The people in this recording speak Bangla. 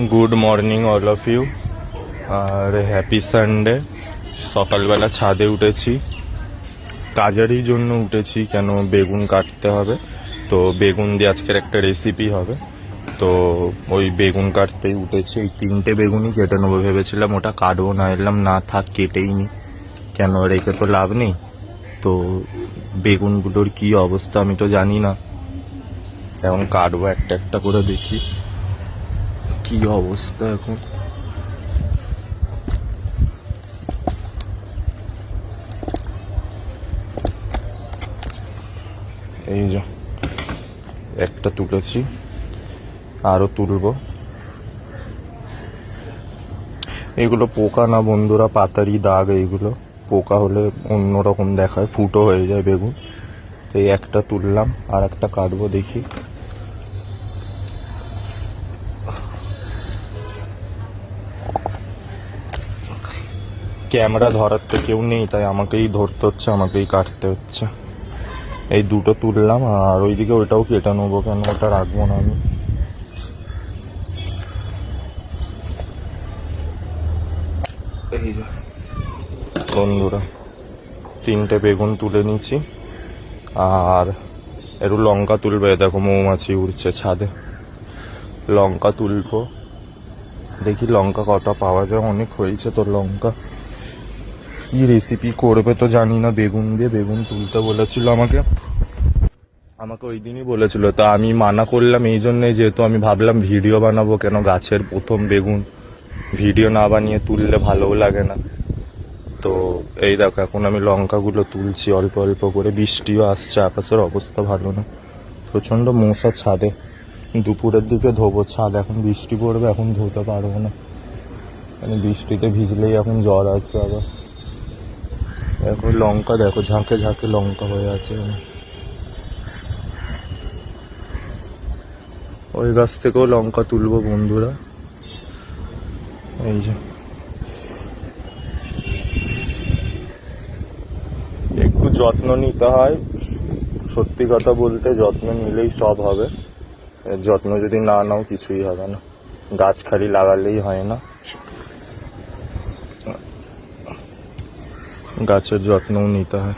Good morning all of you, আর হ্যাপি সানডে। সকালবেলা ছাদে উঠেছি, কাজেরই জন্য উঠেছি, কেন বেগুন কাটতে হবে। তো বেগুন দিয়ে আজকের একটা রেসিপি হবে, তো ওই বেগুন কাটতেই উঠেছি। এই 3টে বেগুনই কেটে নেবো ভেবেছিলাম, ওটা কাটবো না, এলাম না থাক কেটেই নি, কেন রেখে তো লাভ নেই। তো বেগুনগুলোর কি অবস্থা আমি তো জানি না, এখন কাটবো একটা একটা করে, দেখি কি অবস্থা এখন। এই যে একটা তুলেছি, আরো তুলবো। এগুলো পোকা না বন্ধুরা, পাতারি দাগ। এইগুলো পোকা হলে অন্যরকম দেখায়, ফুটো হয়ে যায় বেগুন। এই একটা তুললাম, আর একটা কাটবো, দেখি। ক্যামেরা ধরার তো কেউ নেই, তাই আমাকেই ধরতে হচ্ছে, আমাকেই কাটতে হচ্ছে। এই দুটো তুললাম, আর ওইদিকে ওইটাও কেটে নেবো, কেন ওটা রাখবো না আমি। এই যে বন্ধুরা 3টে বেগুন তুলে নিয়েছি, আর একটু লঙ্কা তুলবে। দেখো মৌমাছি উড়ছে ছাদে, লঙ্কা তুলবো। দেখি লঙ্কা কটা পাওয়া যায়, অনেক হয়েছে তো লঙ্কা। কি রেসিপি করবে তো জানি না বেগুন দিয়ে। বেগুন তুলতে বলেছিল আমাকে ওই দিনই বলেছিল, তা আমি মানা করলাম এই জন্যে, যেহেতু আমি ভাবলাম ভিডিও বানাবো, কেন গাছের প্রথম বেগুন, ভিডিও না বানিয়ে তুললে ভালোও লাগে না। তো এই দেখো এখন আমি লঙ্কাগুলো তুলছি অল্প অল্প করে। বৃষ্টিও আসছে, আকাশের অবস্থা ভালো না, প্রচন্ড মশা ছাদে। দুপুরের দিকে ধোবো ছাদ, এখন বৃষ্টি পড়বে, এখন ধুতে পারবো না, মানে বৃষ্টিতে ভিজলেই এখন জ্বর আসবে আবার। দেখো লঙ্কা, দেখো ঝাঁকে ঝাঁকে লঙ্কা হয়ে আছে। ওই গাছ থেকেও লঙ্কা তুলবো বন্ধুরা। এই যে একটু যত্ন নিতে হয়, সত্যি কথা বলতে যত্ন নিলেই সব হবে। যত্ন যদি না নাও কিছুই হবে না, গাছ খালি লাগালেই হয় না, গাছের যত্নও নিতে হয়।